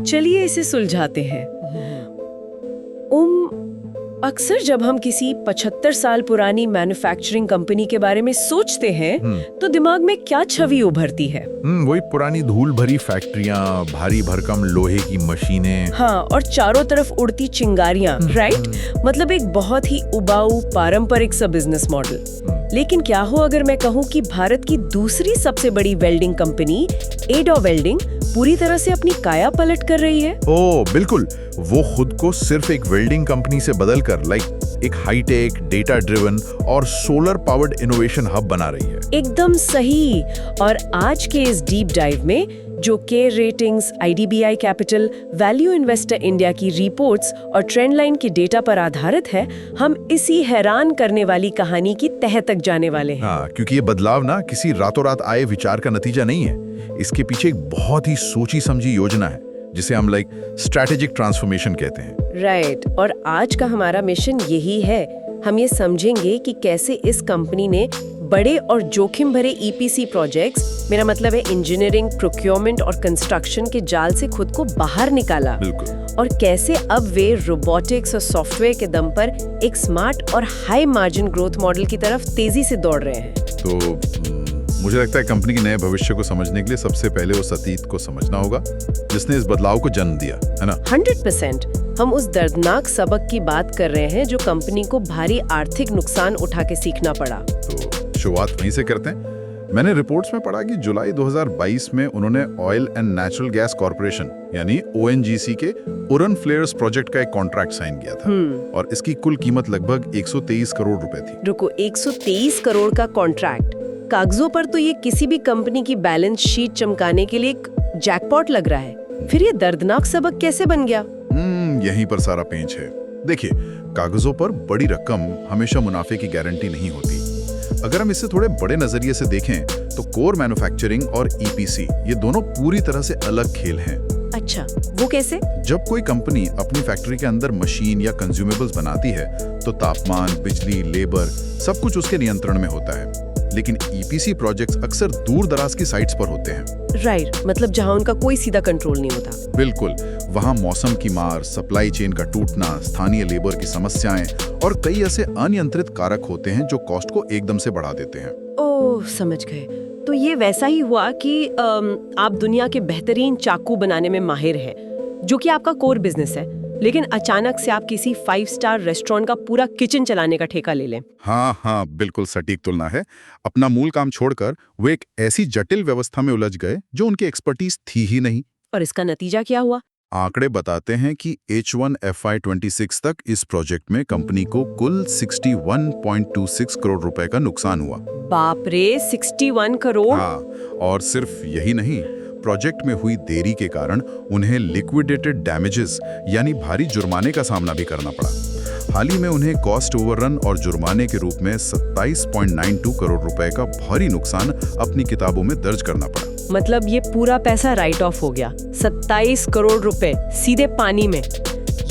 चलिए इसे सुलझाते हैं। अक्सर जब हम किसी 75 साल पुरानी मैन्युफैक्चरिंग कंपनी के बारे में सोचते हैं तो दिमाग में क्या छवि उभरती है? वही पुरानी धूल भरी फैक्ट्रियां, भारी भरकम लोहे की मशीनें। हाँ, और चारों तरफ उड़ती चिंगारियां, राइट? मतलब एक बहुत ही उबाऊ पारंपरिक सा बिजनेस मॉडल। लेकिन क्या हो अगर मैं कहूँ कि भारत की दूसरी सबसे बड़ी वेल्डिंग कंपनी एडो वेल्डिंग पूरी तरह से अपनी काया पलट कर रही है? ओह बिल्कुल, वो खुद को सिर्फ एक वेल्डिंग कंपनी से बदलकर एक हाईटेक, डेटा ड्रिवन और सोलर पावर्ड इनोवेशन हब बना रही है। एकदम सही। और आज के इस डीप डाइव में जो care ratings, IDBI capital, value investor India की रिपोर्ट्स और ट्रेंड लाइन के डेटा पर आधारित है, हम इसी हैरान करने वाली कहानी की तह तक जाने वाले हैं। हाँ, क्योंकि ये बदलाव ना किसी रातों रात आए विचार का नतीजा नहीं है। इसके पीछे एक बहुत ही सोची समझी योजना है जिसे हम स्ट्रैटेजिक ट्रांसफॉर्मेशन कहते हैं। राइट। और आज का हमारा मिशन यही है। हम ये समझेंगे कि कैसे इस कंपनी ने बड़े और जोखिम भरे EPC प्रोजेक्ट्स, मेरा मतलब है इंजीनियरिंग, प्रोक्योरमेंट और कंस्ट्रक्शन के जाल से खुद को बाहर निकाला। बिल्कुल। और कैसे अब वे रोबोटिक्स और सॉफ्टवेयर के दम पर एक स्मार्ट और हाई मार्जिन ग्रोथ मॉडल की तरफ तेजी से दौड़ रहे हैं। तो मुझे लगता है कंपनी के नए भविष्य को समझने के लिए सबसे पहले उस अतीत को समझना होगा जिसने इस बदलाव को जन्म दिया, है ना? 100%। हम उस दर्दनाक सबक की बात कर रहे हैं जो कंपनी को भारी आर्थिक नुकसान उठा के सीखना पड़ा। तो शुरुआत वहीं से करते हैं। मैंने रिपोर्ट्स में पढ़ा कि जुलाई 2022 में उन्होंने oil and natural gas corporation यानी ONGC के उरन फ्लेयर्स प्रोजेक्ट का एक कॉन्ट्रैक्ट साइन किया था और इसकी कुल कीमत लगभग 123 करोड़ रुपए थी। रुको, 123 करोड़ का कॉन्ट्रैक्ट? कागजों पर तो ये किसी भी कंपनी की बैलेंस शीट चमकाने के लिए एक जैकपॉट लग रहा है। फिर ये दर्दनाक सबक कैसे बन गया? यहीं पर सारा पेंच है। देखिए, कागजों पर बड़ी रकम हमेशा मुनाफे की गारंटी नहीं होती। अगर हम इसे थोड़े बड़े नजरिए से देखें तो कोर मैन्युफैक्चरिंग और EPC ये दोनों पूरी तरह से अलग खेल हैं। अच्छा, वो कैसे? जब कोई कंपनी अपनी फैक्ट्री के अंदर मशीन या कंज्यूमेबल्स बनाती है तो तापमान, बिजली, लेबर सब कुछ उसके नियंत्रण में होता है। लेकिन EPC प्रोजेक्ट्स अक्सर दूर दराज की साइट्स पर होते हैं। राइट, मतलब जहां उनका कोई सीधा कंट्रोल नहीं होता। बिल्कुल, वहां मौसम की मार, सप्लाई चेन का टूटना, स्थानीय लेबर की समस्याएं और कई ऐसे अनियंत्रित कारक होते हैं जो कॉस्ट को एकदम से बढ़ा देते हैं। ओह, समझ गए। तो ये वैसा ही हुआ कि आप दुनिया के बेहतरीन चाकू बनाने में माहिर है, जो कि आपका कोर बिजनेस है, लेकिन अचानक से आप किसी 5 स्टार रेस्टोरेंट का पूरा किचन चलाने का ठेका ले लें। हाँ, बिल्कुल सटीक तुलना है। अपना मूल काम छोड़कर वो एक ऐसी जटिल व्यवस्था में उलझ गए जो उनकी एक्सपर्टीज थी ही नहीं। और इसका नतीजा क्या हुआ? आंकड़े बताते हैं कि H1 FY26 तक इस प्रोजेक्ट में कंपनी को कुल 61.26 करोड़ रुपए का नुकसान हुआ। बाप रे, 61 करोड़? हाँ, और सिर्फ यही नहीं, प्रोजेक्ट में हुई देरी के कारण उन्हें लिक्विडेटेड डैमेजेस यानी भारी जुर्माने का सामना भी करना पड़ा। हाल ही में उन्हें कॉस्ट ओवररन और जुर्माने के रूप में 27.92 करोड़ रुपए का भारी नुकसान अपनी किताबों में दर्ज करना पड़ा। मतलब ये पूरा पैसा राइट ऑफ हो गया। 27 करोड़ रुपए सीधे पानी में।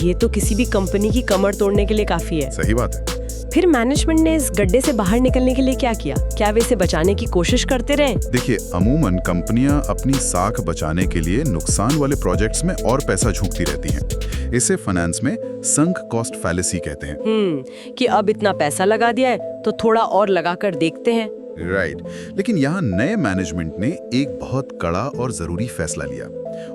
ये तो किसी भी कंपनी की कमर तोड़ने के लिए काफी है। सही बात है। फिर मैनेजमेंट ने इस गड्ढे से बाहर निकलने के लिए क्या किया? क्या वे इसे बचाने की कोशिश करते रहे? देखिए, अमूमन कंपनियां अपनी साख बचाने के लिए नुकसान वाले प्रोजेक्ट्स में और पैसा झोंकती रहती हैं। इसे फाइनेंस में संक कॉस्ट फैलेसी कहते हैं। कि अब इतना पैसा लगा दिया है तो थोड़ा और लगाकर देखते हैं। राइट। लेकिन यहाँ नए मैनेजमेंट ने एक बहुत कड़ा और जरूरी फैसला लिया।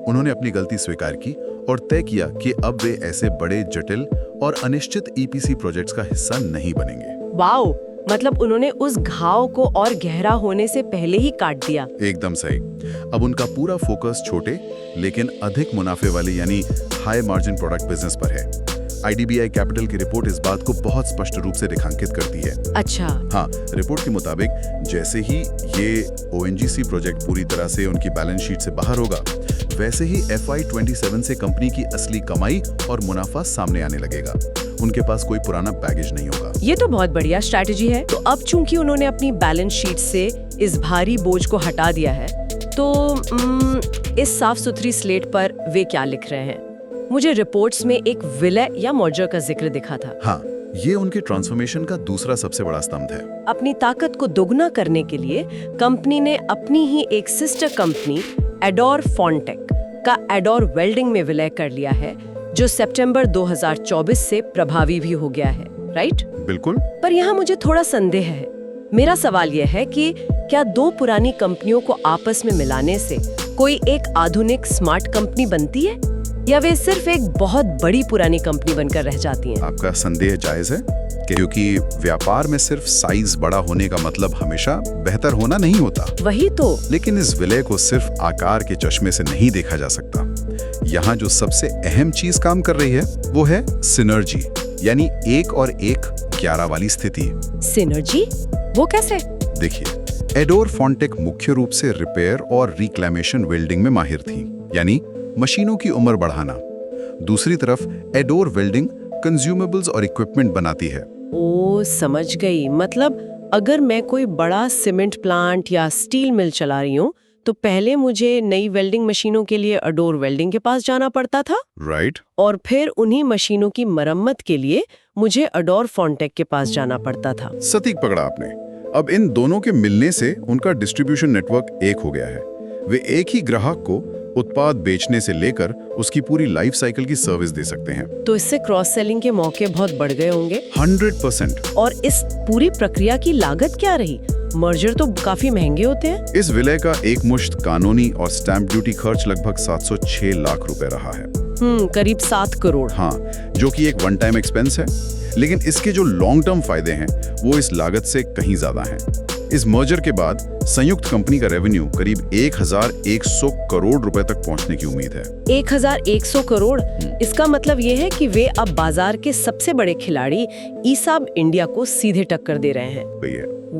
उन्होंने अपनी गलती स्वीकार की और तय किया कि अब वे ऐसे बड़े, जटिल और अनिश्चित EPC प्रोजेक्ट्स का हिस्सा नहीं बनेंगे। वाओ, मतलब उन्होंने उस घाव को और गहरा होने से पहले ही काट दिया। एकदम सही। अब उनका पूरा फोकस छोटे लेकिन अधिक मुनाफे वाले यानी हाई मार्जिन प्रोडक्ट बिजनेस पर है। IDBI कैपिटल की रिपोर्ट इस बात को बहुत स्पष्ट रूप से रेखांकित करती है। अच्छा। हाँ, रिपोर्ट के मुताबिक जैसे ही ये ONGC प्रोजेक्ट पूरी तरह से उनकी बैलेंस शीट से बाहर होगा, वैसे ही FY27 से कंपनी की असली कमाई और मुनाफा सामने आने लगेगा। उनके पास कोई पुराना बैगेज नहीं होगा। ये तो बहुत बढ़िया स्ट्रैटेजी है। तो अब चूंकि उन्होंने अपनी बैलेंस शीट से इस भारी बोझ को हटा दिया है, तो इस साफ सुथरी स्लेट पर वे क्या लिख रहे हैं? मुझे रिपोर्ट्स में एक विलय या मर्जर का जिक्र दिखा था। हाँ, ये उनके ट्रांसफॉर्मेशन का दूसरा सबसे बड़ा स्तंभ है। अपनी ताकत को दोगुना करने के लिए कंपनी ने अपनी ही एक सिस्टर कंपनी एडोर फॉन्टेक का एडोर वेल्डिंग में विलय कर लिया है, जो सितंबर 2024 से प्रभावी भी हो गया है, राइट? बिल्कुल। पर यहाँ मुझे थोड़ा संदेह है। मेरा सवाल यह है कि क्या दो पुरानी कंपनियों को आपस में मिलाने से कोई एक आधुनिक स्मार्ट कंपनी बनती है, या वे सिर्फ एक बहुत बड़ी पुरानी कंपनी बनकर रह जाती हैं? आपका संदेह जायज है, क्योंकि व्यापार में सिर्फ साइज बड़ा होने का मतलब हमेशा बेहतर होना नहीं होता। वही तो। लेकिन इस विलय को सिर्फ आकार के चश्मे से नहीं देखा जा सकता। यहाँ जो सबसे अहम चीज काम कर रही है वो है सिनर्जी, यानी 1 और 1 11 वाली स्थिति। सिनर्जी? वो कैसे? देखिए, एडोर फॉन्टेक मुख्य रूप से रिपेयर और रिक्लेमेशन वेल्डिंग में माहिर थी, यानी मशीनों की उम्र बढ़ाना। दूसरी तरफ एडोर वेल्डिंग कंज्यूमेबल्स और इक्विपमेंट बनाती है। ओ, समझ गई। मतलब अगर मैं कोई बड़ा सीमेंट प्लांट या स्टील मिल चला रही हूँ, तो पहले मुझे नई वेल्डिंग मशीनों के लिए एडोर वेल्डिंग के पास जाना पड़ता था, राइट? और फिर उन्हीं मशीनों की मरम्मत के लिए मुझे एडोर फॉन्टेक के पास जाना पड़ता था। सटीक पकड़ा आपने। अब इन दोनों के मिलने से उनका डिस्ट्रीब्यूशन नेटवर्क एक हो गया है। वे एक ही ग्राहक को उत्पाद बेचने से लेकर उसकी पूरी लाइफ साइकिल की सर्विस दे सकते हैं। तो इससे क्रॉस सेलिंग के मौके बहुत बढ़ गए होंगे। 100%। और इस पूरी प्रक्रिया की लागत क्या रही? मर्जर तो काफी महंगे होते हैं। इस विलय का एक मुश्त कानूनी और स्टैंप ड्यूटी खर्च लगभग 706 लाख रुपए रहा है। करीब 7 करोड़। हाँ, जो कि एक वन टाइम एक्सपेंस है। लेकिन इसके जो लॉन्ग टर्म फायदे हैं वो इस लागत से कहीं ज्यादा हैं। इस मर्जर के बाद संयुक्त कंपनी का रेवेन्यू करीब 1100 करोड़ रुपए तक पहुंचने की उम्मीद है। 1100 करोड़? इसका मतलब ये है कि वे अब बाजार के सबसे बड़े खिलाड़ी ईसाब इंडिया को सीधे टक्कर दे रहे हैं।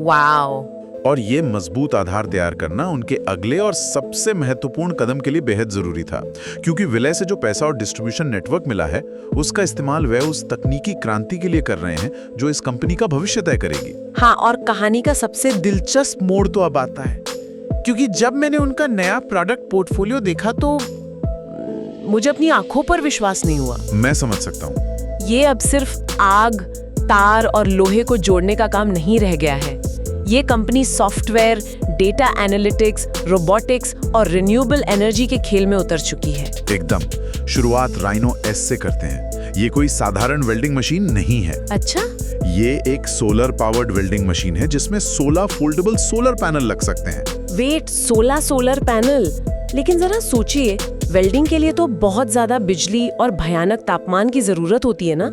वाओ! और ये मजबूत आधार तैयार करना उनके अगले और सबसे महत्वपूर्ण कदम के लिए बेहद जरूरी था, क्योंकि विलय से जो पैसा और डिस्ट्रीब्यूशन नेटवर्क मिला है उसका इस्तेमाल वे उस तकनीकी क्रांति के लिए कर रहे हैं जो इस कंपनी का भविष्य तय करेगी। हाँ, और कहानी का सबसे दिलचस्प मोड़ तो अब आता है, क्योंकि जब मैंने उनका नया प्रोडक्ट पोर्टफोलियो देखा तो मुझे अपनी आंखों पर विश्वास नहीं हुआ। मैं समझ सकता हूँ। ये अब सिर्फ आग, तार और लोहे को जोड़ने का काम नहीं रह गया है। ये company software, data analytics, robotics और रिन्यूएबल एनर्जी के खेल में उतर चुकी है। एकदम। शुरुआत राइनो एस से करते हैं। ये कोई साधारण वेल्डिंग मशीन नहीं है। अच्छा? ये एक सोलर पावर्ड वेल्डिंग मशीन है जिसमें 16 फोल्डेबल सोलर पैनल लग सकते हैं। Wait, 16 solar panel? लेकिन जरा सोचिए, वेल्डिंग के लिए तो बहुत ज्यादा बिजली और भयानक तापमान की जरूरत होती है ना?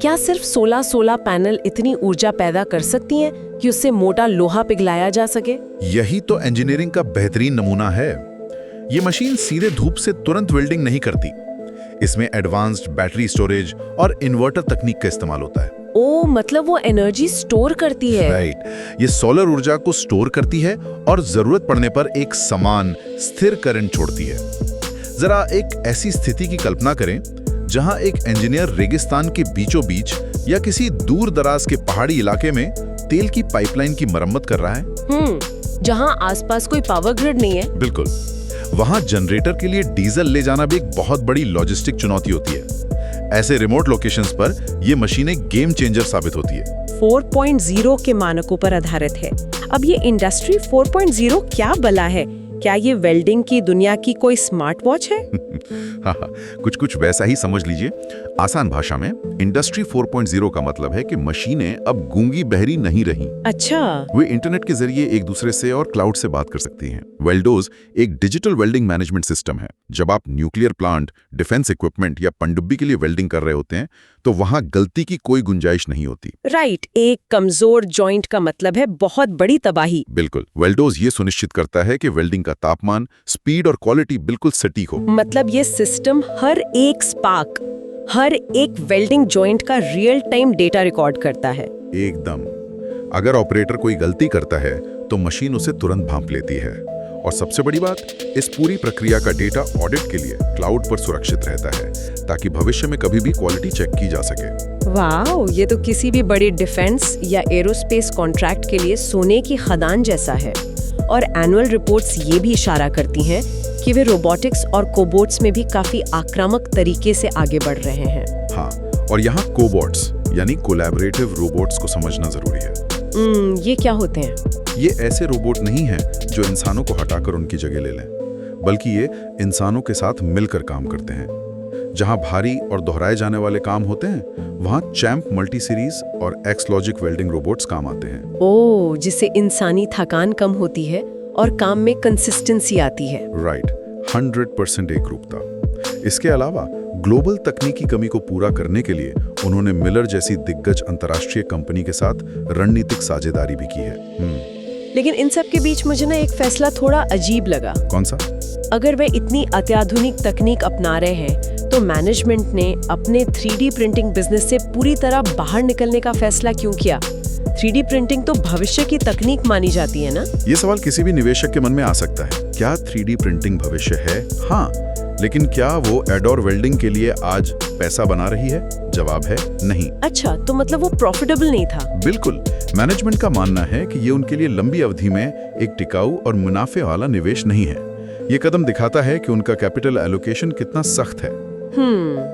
क्या सिर्फ 16 पैनल इतनी ऊर्जा पैदा कर सकती हैं कि उससे मोटा लोहा पिघलाया जा सके? यही तो इंजीनियरिंग का बेहतरीन नमूना है। ये मशीन सीधे धूप से तुरंत वेल्डिंग नहीं करती। इसमें एडवांस्ड बैटरी स्टोरेज और इन्वर्टर तकनीक का इस्तेमाल होता है। ओ, मतलब वो एनर्जी स्टोर करती है। राइट। ये सोलर ऊर्जा को स्टोर करती है और जरूरत पड़ने पर एक समान स्थिर करंट छोड़ती है। जरा एक ऐसी स्थिति की कल्पना करें जहां एक इंजीनियर रेगिस्तान के बीचों बीच या किसी दूर दराज के पहाड़ी इलाके में तेल की पाइपलाइन की मरम्मत कर रहा है। जहां आसपास कोई पावर ग्रिड नहीं है। बिल्कुल। वहां जनरेटर के लिए डीजल ले जाना भी एक बहुत बड़ी लॉजिस्टिक चुनौती होती है। ऐसे रिमोट लोकेशंस पर ये मशीनें गेम चेंजर साबित होती है। 4.0 के मानकों पर आधारित है। अब ये इंडस्ट्री 4.0 क्या बला है? क्या ये वेल्डिंग की दुनिया की कोई स्मार्ट वॉच है? हाँ, कुछ वैसा ही समझ लीजिए। आसान भाषा में इंडस्ट्री 4.0 का मतलब है कि मशीनें अब गूंगी बहरी नहीं रहीं। अच्छा। वे इंटरनेट के जरिए एक दूसरे से और क्लाउड से बात कर सकती हैं। वेल्डोज एक डिजिटल वेल्डिंग मैनेजमेंट सिस्टम है। जब आप न्यूक्लियर प्लांट, डिफेंस इक्विपमेंट या पनडुब्बी के लिए वेल्डिंग कर रहे होते हैं तो वहां गलती की कोई गुंजाइश नहीं होती। राइट। एक कमजोर जॉइंट का मतलब है बहुत बड़ी तबाही। बिल्कुल। वेल्डोज ये सुनिश्चित करता है कि वेल्डिंग का तापमान, स्पीड और क्वालिटी बिल्कुल सटीक हो। मतलब ये सिस्टम हर एक स्पार्क, हर एक वेल्डिंग जॉइंट का रियल टाइम डेटा रिकॉर्ड करता है। एकदम। अगर ऑपरेटर कोई गलती करता है तो मशीन उसे तुरंत भांप लेती है। और सबसे बड़ी बात, इस पूरी प्रक्रिया का डेटा ऑडिट के लिए क्लाउड पर सुरक्षित रहता है ताकि भविष्य में कभी भी क्वालिटी चेक की जा सके। वाह, ये तो किसी भी बड़ी डिफेंस या एरोस्पेस कॉन्ट्रैक्ट के लिए सोने की खदान जैसा है। और एनुअल रिपोर्ट्स ये भी इशारा करती हैं कि वे रोबोटिक्स और कोबोट्स में भी काफी आक्रामक तरीके से आगे बढ़ रहे हैं। हाँ, और यहाँ कोबोट्स यानी कोलैबोरेटिव रोबोट्स को समझना जरूरी है। ये क्या होते हैं? ये ऐसे रोबोट नहीं हैं जो इंसानों को हटाकर उनकी जगह ले लें, बल्कि ये इंसानों के साथ मिलकर काम करते हैं। जहां भारी और दोहराए जाने वाले काम होते हैं, वहां चैम्प मल्टी सीरीज और एक्स-लॉजिक वेल्डिंग रोबोट्स काम आते हैं। ओ, जिससे इंसानी थकान कम होती है और काम में कंसिस्टेंसी आती है। राइट, 100% एकरूपता। इसके अलावा ग्लोबल तकनीकी कमी को पूरा करने के लिए उन्होंने मिलर जैसी दिग्गज अंतर्राष्ट्रीय कंपनी के साथ रणनीतिक साझेदारी भी की है। लेकिन इन सब के बीच मुझे ना एक फैसला थोड़ा अजीब लगा। कौन सा? अगर वे इतनी अत्याधुनिक तकनीक अपना रहे हैं, तो मैनेजमेंट ने अपने 3D प्रिंटिंग बिजनेस से पूरी तरह बाहर निकलने का फैसला क्यों किया? 3D प्रिंटिंग तो भविष्य की तकनीक मानी जाती है ना? ये सवाल किसी भी निवेशक के मन में आ सकता है। क्या 3D प्रिंटिंग भविष्य है? हाँ, लेकिन क्या वो एडोर वेल्डिंग के लिए आज पैसा बना रही है? जवाब है नहीं। अच्छा, तो मतलब वो प्रॉफिटेबल नहीं था? बिल्कुल। मैनेजमेंट का मानना है कि ये उनके लिए लंबी अवधि में एक टिकाऊ और मुनाफे वाला निवेश नहीं है। ये कदम दिखाता है कि उनका कैपिटल एलोकेशन कितना सख्त है।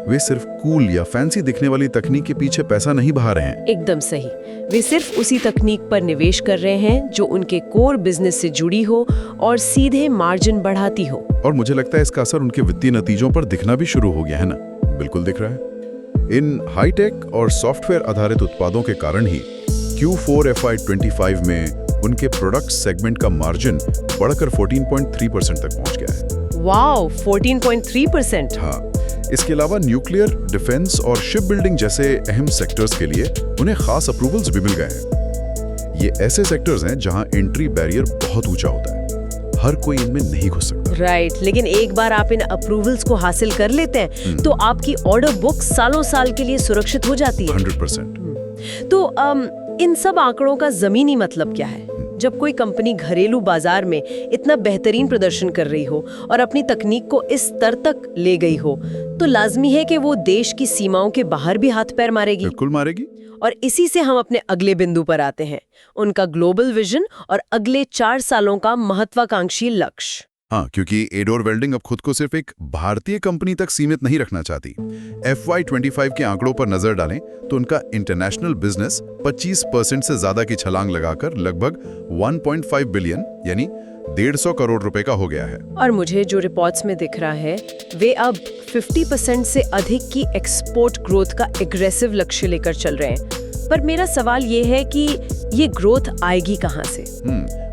वे सिर्फ कूल या फैंसी दिखने वाली तकनीक के पीछे पैसा नहीं बहा रहे हैं। एकदम सही। वे सिर्फ उसी तकनीक पर निवेश कर रहे हैं जो उनके कोर बिजनेस से जुड़ी हो और सीधे मार्जिन बढ़ाती हो। और मुझे लगता है इसका असर उनके वित्तीय नतीजों पर दिखना भी शुरू हो गया है ना? बिल्कुल दिख रहा है। इन हाईटेक और सॉफ्टवेयर आधारित उत्पादों के कारण ही Q4 FY25 में उनके प्रोडक्ट सेगमेंट का मार्जिन बढ़कर 14.3% तक पहुंच गया है। वाओ, 14.3%। हाँ, इसके अलावा न्यूक्लियर, डिफेंस और शिप बिल्डिंग जैसे अहम सेक्टर्स के लिए उन्हें खास अप्रूवल्स भी मिल गए हैं। ये ऐसे सेक्टर्स हैं जहां एंट्री बैरियर बहुत ऊंचा होता है, हर कोई इनमें नहीं घुस सकता। राइट, लेकिन एक बार आप इन अप्रूवल्स को हासिल कर लेते हैं तो आपकी ऑर्डर बुक सालों साल के लिए सुरक्षित हो जाती है। 100%। तो इन सब आंकड़ों का जमीनी मतलब क्या है? जब कोई कंपनी घरेलू बाजार में इतना बेहतरीन प्रदर्शन कर रही हो और अपनी तकनीक को इस स्तर तक ले गई हो, तो लाजमी है कि वो देश की सीमाओं के बाहर भी हाथ पैर मारेगी। बिल्कुल मारेगी। और इसी से हम अपने अगले बिंदु पर आते हैं, उनका ग्लोबल विजन और अगले 4 सालों का महत्वाकांक्षी लक्ष्य। हाँ, क्योंकि एडोर वेल्डिंग अब खुद को सिर्फ एक भारतीय कंपनी तक सीमित नहीं रखना चाहती। FY25 के आंकड़ों पर नजर डालें तो उनका इंटरनेशनल बिजनेस 25% से ज्यादा की छलांग लगाकर लगभग 1.5 बिलियन यानी 150 करोड़ रुपए का हो गया है। और मुझे जो रिपोर्ट्स में दिख रहा है, वे अब 50% से अधिक की एक्सपोर्ट ग्रोथ का एग्रेसिव लक्ष्य लेकर चल रहे हैं। पर मेरा सवाल ये है कि ये ग्रोथ आएगी कहाँ से?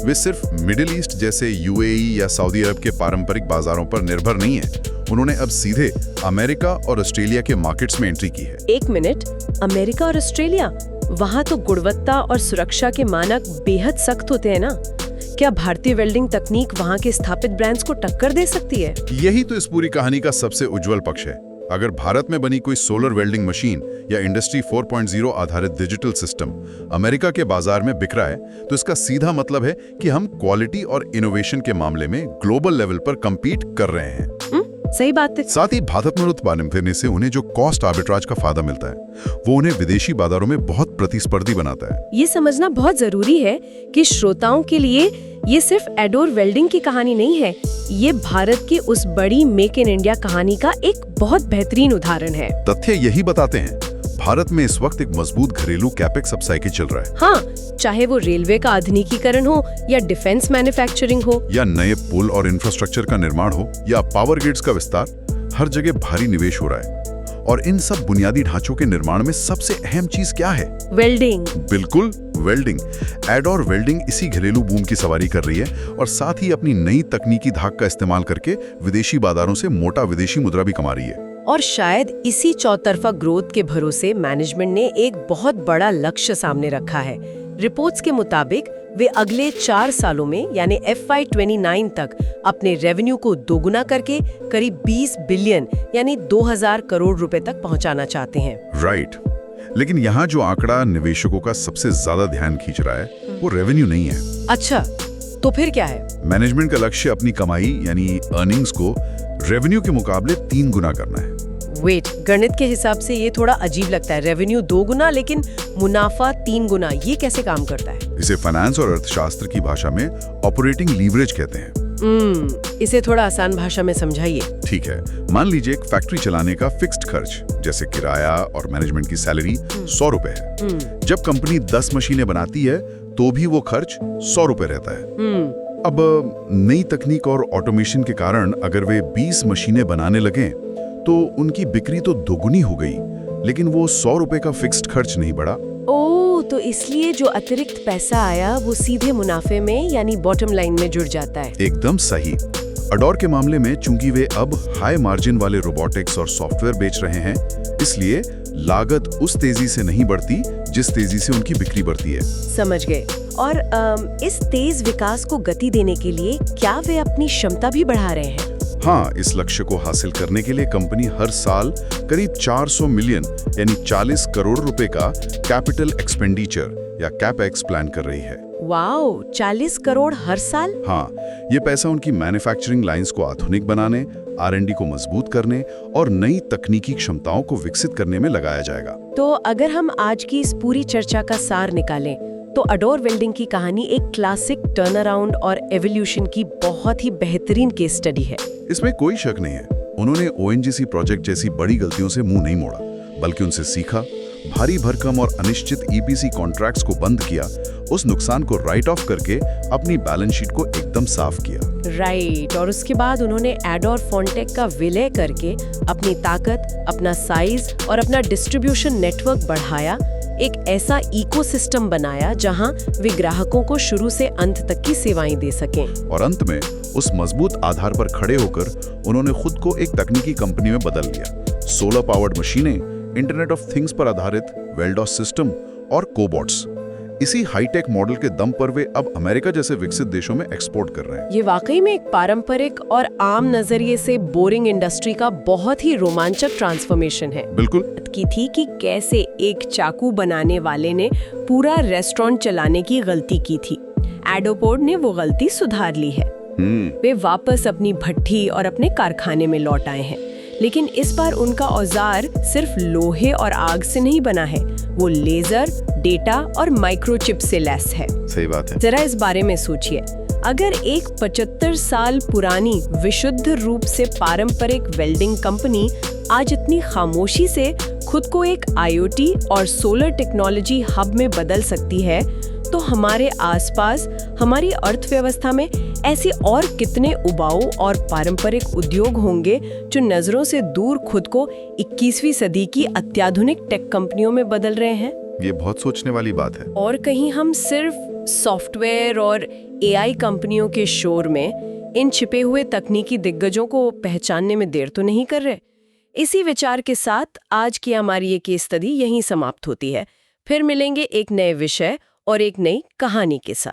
वे सिर्फ मिडिल ईस्ट जैसे UAE या सऊदी अरब के पारंपरिक बाजारों पर निर्भर नहीं है। उन्होंने अब सीधे अमेरिका और ऑस्ट्रेलिया के मार्केट्स में एंट्री की है। एक मिनट, अमेरिका और ऑस्ट्रेलिया? वहाँ तो गुणवत्ता और सुरक्षा के मानक बेहद सख्त होते हैं ना? क्या भारतीय वेल्डिंग तकनीक वहाँ के स्थापित ब्रांड्स को टक्कर दे सकती है? यही तो इस पूरी कहानी का सबसे उज्जवल पक्ष है। अगर भारत में बनी कोई सोलर वेल्डिंग मशीन या इंडस्ट्री 4.0 आधारित डिजिटल सिस्टम अमेरिका के बाजार में बिक रहा है, तो इसका सीधा मतलब है कि हम क्वालिटी और इनोवेशन के मामले में ग्लोबल लेवल पर कंपीट कर रहे हैं। सही बात है। साथ ही भारत में उत्पादन करने से उन्हें जो कॉस्ट आर्बिट्राज का फायदा मिलता है, वो उन्हें विदेशी बाजारों में बहुत प्रतिस्पर्धी बनाता है। ये समझना बहुत जरूरी है कि श्रोताओं के लिए ये सिर्फ एडोर वेल्डिंग की कहानी नहीं है, ये भारत की उस बड़ी मेक इन इंडिया कहानी का एक बहुत बेहतरीन उदाहरण है। तथ्य यही बताते हैं, भारत में इस वक्त एक मजबूत घरेलू कैपेक्स अपसाइकिल चल रहा है। हाँ, चाहे वो रेलवे का आधुनिकीकरण हो या डिफेंस मैन्युफैक्चरिंग हो या नए पुल और इंफ्रास्ट्रक्चर का निर्माण हो या पावर ग्रिड्स का विस्तार, हर जगह भारी निवेश हो रहा है। और इन सब बुनियादी ढांचों के निर्माण में सबसे अहम चीज क्या है? वेल्डिंग। बिल्कुल, वेल्डिंग। एडोर वेल्डिंग इसी घरेलू बूम की सवारी कर रही है और साथ ही अपनी नई तकनीकी धाक का इस्तेमाल करके विदेशी बाजारों से मोटा विदेशी मुद्रा भी कमा रही है। और शायद इसी चौतरफा ग्रोथ के भरोसे मैनेजमेंट ने एक बहुत बड़ा लक्ष्य सामने रखा है। रिपोर्ट्स के मुताबिक वे अगले 4 सालों में यानी FY29 तक अपने रेवेन्यू को दोगुना करके करीब 20 बिलियन यानी 2000 करोड़ रुपए तक पहुंचाना चाहते हैं। राइट। लेकिन यहाँ जो आंकड़ा निवेशकों का सबसे ज्यादा ध्यान खींच रहा है वो रेवेन्यू नहीं है। अच्छा, तो फिर क्या है? मैनेजमेंट का लक्ष्य अपनी कमाई यानी अर्निंग्स को रेवेन्यू के मुकाबले 3 गुना करना है। वेट, गणित के हिसाब से ये थोड़ा अजीब लगता है। रेवेन्यू 2 गुना लेकिन मुनाफा 3 गुना, ये कैसे काम करता है? इसे फाइनेंस और अर्थशास्त्र की भाषा में ऑपरेटिंग लीवरेज कहते हैं। इसे थोड़ा आसान भाषा में समझाइए। ठीक है, मान लीजिए एक फैक्ट्री चलाने का फिक्स्ड खर्च जैसे किराया और मैनेजमेंट की सैलरी 100 रुपए है। जब कंपनी 10 मशीनें बनाती है तो भी वो खर्च 100 रुपए रहता है। अब नई तकनीक और ऑटोमेशन के कारण अगर वे 20 मशीनें बनाने लगें तो उनकी बिक्री तो दोगुनी हो गई, लेकिन वो 100 रुपए का फिक्स्ड खर्च नहीं बढ़ा। ओह, तो इसलिए जो अतिरिक्त पैसा आया वो सीधे मुनाफे में यानी बॉटम लाइन में जुड़ जाता है। एकदम सही। अडोर के मामले में चूंकि वे अब हाई मार्जिन वाले रोबोटिक्स और सॉफ्टवेयर बेच रहे हैं, इसलिए लागत उस तेजी से नहीं बढ़ती जिस तेजी से उनकी बिक्री बढ़ती है। समझ गए। और इस तेज विकास को गति देने के लिए क्या वे अपनी क्षमता भी बढ़ा रहे हैं? हाँ, इस लक्ष्य को हासिल करने के लिए कंपनी हर साल करीब 400 मिलियन यानी 40 करोड़ रुपए का कैपिटल एक्सपेंडिचर या कैपेक्स प्लान कर रही है। वाओ, 40 करोड़ हर साल? हाँ, ये पैसा उनकी मैन्युफैक्चरिंग लाइंस को आधुनिक बनाने, R&D को मजबूत करने और नई तकनीकी क्षमताओं को विकसित करने में लगाया जाएगा। तो अगर हम आज की इस पूरी चर्चा का सार निकालें तो अडोर वेल्डिंग की कहानी एक क्लासिक टर्न अराउंड और एवोल्यूशन की बहुत ही बेहतरीन केस स्टडी है। इसमें कोई शक नहीं है। उन्होंने ONGC प्रोजेक्ट जैसी बड़ी गलतियों से मुंह नहीं मोड़ा, बल्कि उनसे सीखा, भारी भरकम और अनिश्चित EPC कॉन्ट्रैक्ट्स को बंद किया, उस नुकसान को राइट ऑफ करके अपनी बैलेंस शीट को एकदम साफ किया। राइट, और उसके बाद उन्होंने एडोर फोनटेक का विलय करके अपनी ताकत, अपना साइज और अपना डिस्ट्रीब्यूशन नेटवर्क बढ़ाया, एक ऐसा इकोसिस्टम बनाया जहां वे ग्राहकों को शुरू से अंत तक की सेवाएं दे सकें। और अंत में उस मजबूत आधार पर खड़े होकर उन्होंने खुद को एक तकनीकी कंपनी में बदल लिया। सोलर पावर्ड मशीनें, इंटरनेट ऑफ थिंग्स पर आधारित वेल्डॉस सिस्टम और कोबॉट्स। इसी हाईटेक मॉडल के दम पर वे अब अमेरिका जैसे विकसित देशों में एक्सपोर्ट कर रहे हैं। ये वाकई में एक पारंपरिक और आम नजरिए से बोरिंग इंडस्ट्री का बहुत ही रोमांचक ट्रांसफॉर्मेशन है। बिल्कुल। की थी कि कैसे एक चाकू बनाने वाले ने पूरा रेस्टोरेंट चलाने की गलती की थी। एडोपोड ने वो गलती सुधार ली है। वे वापस अपनी भट्ठी और अपने कारखाने में लौट आए हैं, लेकिन इस बार उनका औजार सिर्फ लोहे और आग से नहीं बना है, वो लेजर, डेटा और माइक्रोचिप से लैस है। सही बात है। जरा इस बारे में सोचिए, अगर एक 75 साल पुरानी विशुद्ध रूप से पारंपरिक वेल्डिंग कंपनी आज इतनी खामोशी से खुद को एक IoT और सोलर टेक्नोलॉजी हब में बदल सकती है, तो हमारे आसपास हमारी अर्थव्यवस्था में ऐसे और कितने उबाऊ और पारंपरिक उद्योग होंगे जो नजरों से दूर खुद को 21वीं सदी की अत्याधुनिक टेक कंपनियों में बदल रहे हैं। ये बहुत सोचने वाली बात है। और कहीं हम सिर्फ सॉफ्टवेयर और AI कंपनियों के शोर में इन छिपे हुए तकनीकी दिग्गजों को पहचानने में देर तो नहीं कर रहे? इसी विचार के साथ आज की हमारी ये केस स्टडी यहीं समाप्त होती है। फिर मिलेंगे एक नए विषय और एक नई कहानी के साथ।